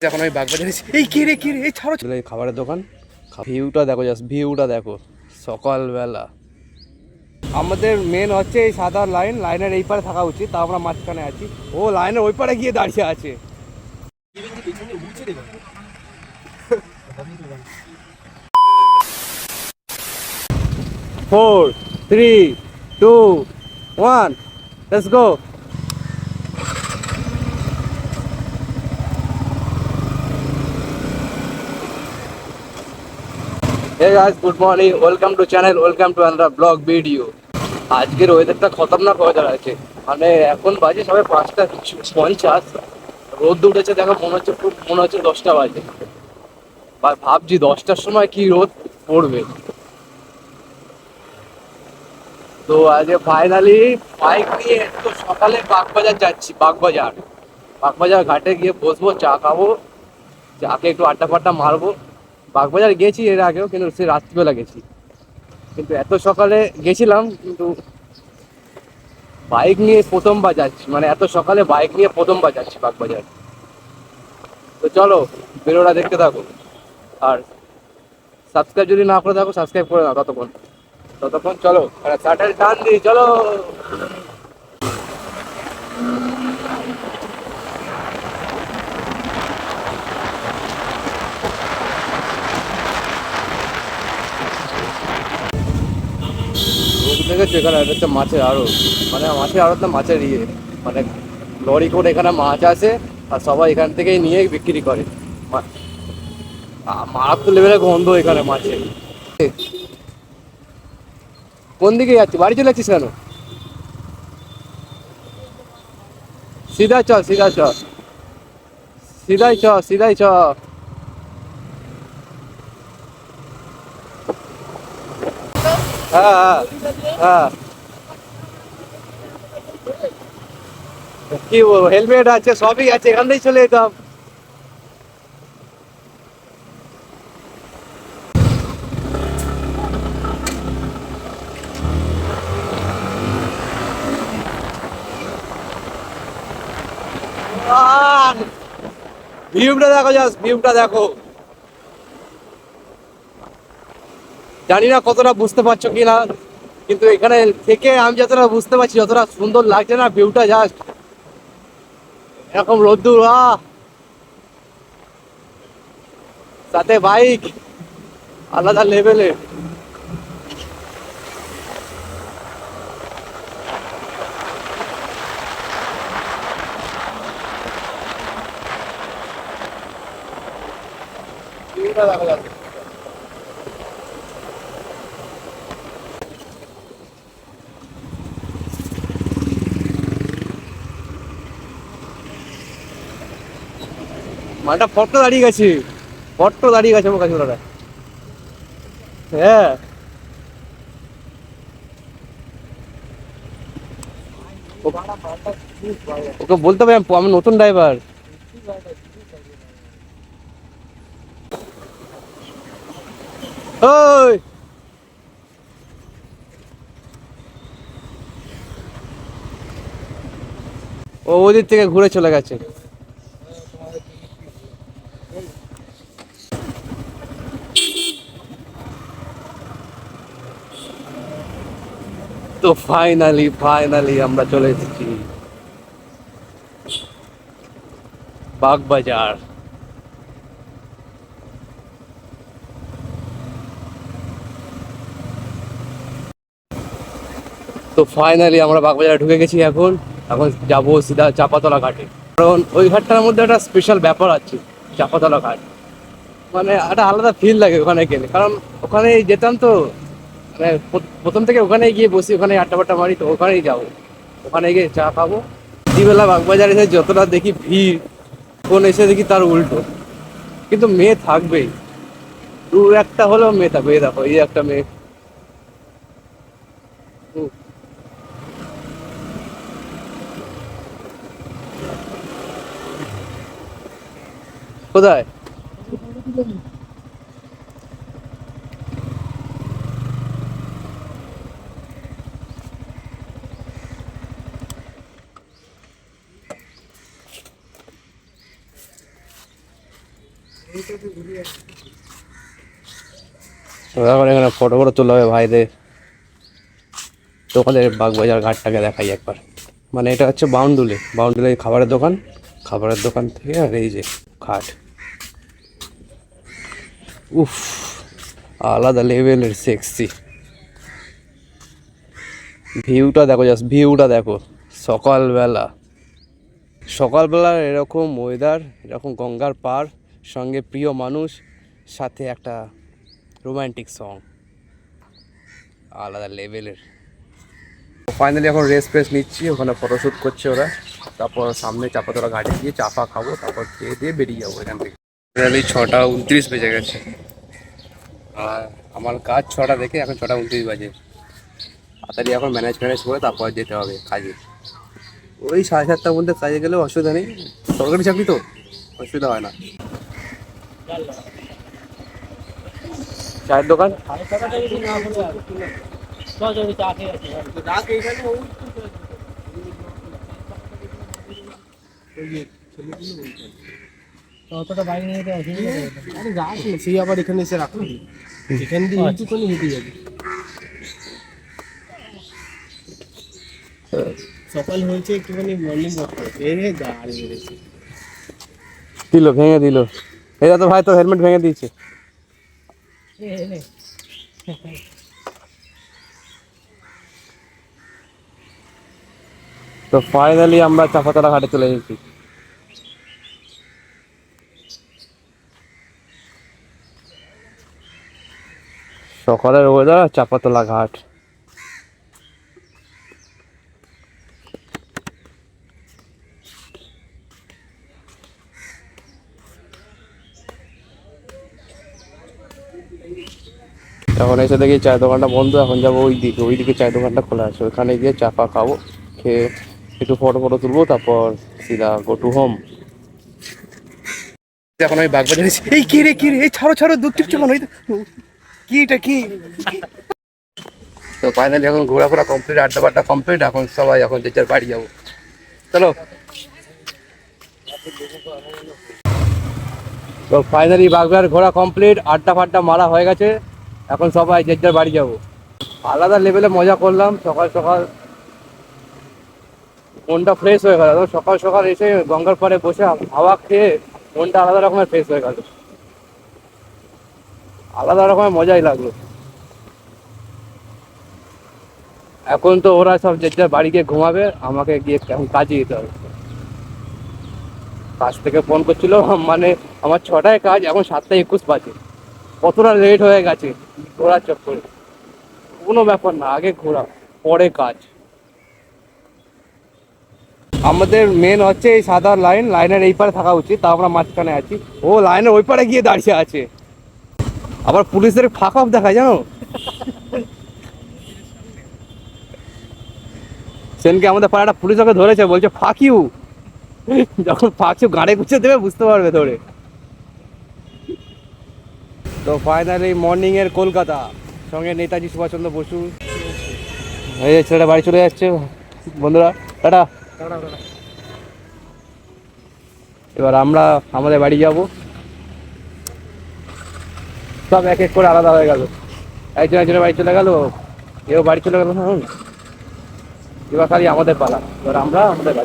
এখন আমি বাগবাজারে এই কে রে এই ছাড়ো এই খাবারের দোকান। ভিউটা দেখো, জাস্ট ভিউটা দেখো সকালবেলা। আমাদের মেন হচ্ছে এই সাদা লাইনের এই পারে থাকা উচিত, তা আমরা মাঝখানে আছি। ও লাইনের ওই পারে গিয়ে দাঁড়িয়ে আছে। 4, 3, 2, 1, let's go. Hey guys, good morning. Welcome to channel. Welcome to another vlog video. আজকের ওয়েদারটা খতরনাক ওয়েদার আছে। মানে এখন বাজে সবাই 5:50, রোদ উঠেছে দেখো, মনে হচ্ছে 10টা বাজে। ভাবছি 10টার সময় কি রোদ পড়বে। তো আজকে ফাইনালি বাইক নিয়ে একটু সকালে বাগবাজার যাচ্ছি। বাগবাজার ঘাটে গিয়ে বসবো, চা খাবো, চাকে একটু আড্ডা ফাড্ডা মারবো। বাগবাজার গেছি এর আগেও, কিন্তু সে রাত্রিবেলা গেছি। কিন্তু এত সকালে গেছিলাম, কিন্তু বাইক নিয়ে প্রথমবার যাচ্ছি। মানে এত সকালে বাইক নিয়ে প্রথমবার যাচ্ছি বাগবাজার। তো চলো ভিডিওটা দেখতে থাকো, আর সাবস্ক্রাইব যদি না করে থাকো সাবস্ক্রাইব করে নাও। ততক্ষণ চলো স্টার্টের টান দিই, চলো। দেখেছো এখানে হচ্ছে মাছের আড়ত। মানে মাছের আড়ত না, মাছের মানে লরি করে এখানে মাছ আসে, আর সবাই এখান থেকেই নিয়ে বিক্রি করে। মারাত্মক লেভেলের গন্ধ এখানে মাছের। কোন দিকে যাচ্ছি? বাড়ি চলে যাচ্ছিস কেন? সিধাই চ। সিধাই চ। হ্যাঁ হ্যাঁ, কি বলবো, হেলমেট আছে, সবই আছে, এখান থেকেই চলে যেতাম। ভিউটা দেখো, জাস্ট ভিউটা দেখো। জানি না কতটা বুঝতে পারছো কিনা, কিন্তু এখানে থেকে আমি যতটা বুঝতে পারছি, যতটা সুন্দর লাগছে না ভিউটা, জাস্ট এরকম রোদ্দুর, সাথে বাইক, আলাদা লেভেলে। ভিউটা দেখা যাচ্ছে। মালটা ফটো দাঁড়িয়ে গেছে, আমার কাছে ওরা। হ্যাঁ, ওকে বলতে হবে আমি নতুন ড্রাইভার। ওই ও ওদিক থেকে ঘুরে চলে গেছে। তো ফাইনালি আমরা চলে এসেছি বাগবাজার। তো ফাইনালি আমরা বাগবাজারে ঢুকে গেছি। এখন যাবো সিধা চাপাতলা ঘাটে, কারণ ওই ঘাটটার মধ্যে একটা স্পেশাল ব্যাপার আছে। চাপাতলা ঘাট মানে একটা আলাদা ফিল লাগে ওখানে গেলে, কারণ ওখানে যেতাম তো, মানে প্রথম থেকে ওখানে গিয়ে বসি, ওখানে আড্ডা বাড্ডা মারি, তো ওখানেই যাবো, ওখানে গিয়ে চা খাবো। রাত্রিবেলা বাগবাজার এসে যতটা দেখি ভিড়, কোন এসে দেখি তার উল্টো। কিন্তু মেয়ে থাকবেই, দু একটা হলেও মেয়ে থাকবে। এই দেখো, এই একটা মেয়ে। কোথায়? এখন এখানে ফটো ফটো তুলতে হবে ভাইদের। দোকানের বাগবাজার ঘাটটাকে দেখাই একবার। মানে এটা হচ্ছে বাউন্ডুলে, বাউন্ডুলে খাবারের দোকান, খাবারের দোকান থেকে আর এই যে ঘাট। উফ, আলাদা লেভেলের সেক্সি। ভিউটা দেখো, জাস্ট ভিউটা দেখো। সকালবেলা, সকালবেলার এরকম ওয়েদার, এরকম গঙ্গার পার, সঙ্গে প্রিয় মানুষ, সাথে একটা রোমান্টিক সং, আলাদা লেভেলের। ফাইনালি এখন রেস্ট ফ্রেস্ট নিচ্ছি, ওখানে ফটোশ্যুট করছে ওরা। তারপর সামনে চাপাতলা ঘাটে গিয়ে চা ফা খাবো, তারপর খেয়ে দিয়ে বেরিয়ে যাবো এখান থেকে। ফাইনালি 6:29 বেজে গেছে, আর আমার কাজ 6টা থেকে, এখন 6:29 বাজে। তাড়াতাড়ি এখন ম্যানেজ করে তারপর যেতে হবে কাজে। ওই 7:30টার মধ্যে কাজে গেলেও অসুবিধা নেই, সরকারি চাকরি তো অসুবিধা হয় না। চায়ের দোকান অতটা বাইক নিয়ে সেই আবার এখানে এসে রাখুন, এখান দিয়ে এইটুকুনি হেঁটে যাবে। সকাল হয়েছে, একটুখানি মর্নিং ওয়াক করতে গাড়ি মেরেছে, দিল ভেঙে দিল। এটা তো ভাই তো হেলমেট ভেঙে দিয়েছে। তো ফাইনালি আমরা চাপাতলা ঘাটে চলে এসেছি। সকালের ওয়েদার, চাপাতলা ঘাট। এখন এসে দেখি চায়ের দোকানটা বন্ধ, এখন যাবো ওইদিকে চায়ের দোকানটা খোলা আছে, ওখানে গিয়ে চা ফা খাবো, খেয়ে একটু ফটো ফটো তুলবো, তারপর সিধা গো টু হোম। এখন আমি বাগবাজারে, এই কি রে এই ছাড়ো দুধ টিপছো কেন, কি এটা কি? তো ফাইনালি এখন ঘোরাফোরা কমপ্লিট, আড্ডা বাড্ডা কমপ্লিট, এখন সবাই এখন যে যার বাড়ি যাবো। চলো। তো ফাইনালি বাগবাজার ঘোরা কমপ্লিট, আড্ডা ফাড্ডা মারা হয়ে গেছে, এখন সবাই যে যার বাড়ি যাবো। আলাদা লেভেলে মজা করলাম, সকাল সকাল মনটা ফ্রেশ হয়ে গেল। সকাল সকাল এসে গঙ্গার পাড়ে বসে হাওয়া খেয়ে মনটা আলাদা রকমের ফ্রেশ হয়ে গেল, আলাদা রকমের মজাই লাগলো। এখন তো ওরা সব যে যার বাড়ি গিয়ে ঘুমাবে, আমাকে গিয়ে এখন কাজে যেতে হবে। কাজ থেকে ফোন করছিল, মানে আমার 6টায় কাজ, এখন 7:21 বাজে। কতটা লেট হয়ে গেছে ঘোরার চক্করে। কোনো ব্যাপার না, আগে ঘোরা পরে কাজ। আমাদের মেন হচ্ছে এই সাদা লাইনের এই পারে থাকা উচিত, তা আমরা মাঝখানে আছি। ও লাইনের ওই পারে গিয়ে দাঁড়িয়ে আছে। আবার পুলিশের ফাঁক অফ দেখায় জানো। সেনকে আমাদের পাড়াটা পুলিশ ওকে ধরেছে, বলছে ফাঁক ইউ। যখন ফাঁক ইউ গাড়ি গুছিয়ে দেবে বুঝতে পারবে ধরে। তো ফাইনালি মর্নিং এর কলকাতা, সঙ্গে নেতাজি সুভাষচন্দ্র বসু। এই ছেলেটা বাড়ি চলে যাচ্ছে বন্ধুরা, টাটা। এবার আমরা আমাদের বাড়ি যাব। সব এক এক করে আলাদা হয়ে গেল, একজনের বাড়ি চলে গেল, এও বাড়ি চলে গেল। এবার খালি আমাদের পালা, এবার আমরা আমাদের বাড়ি।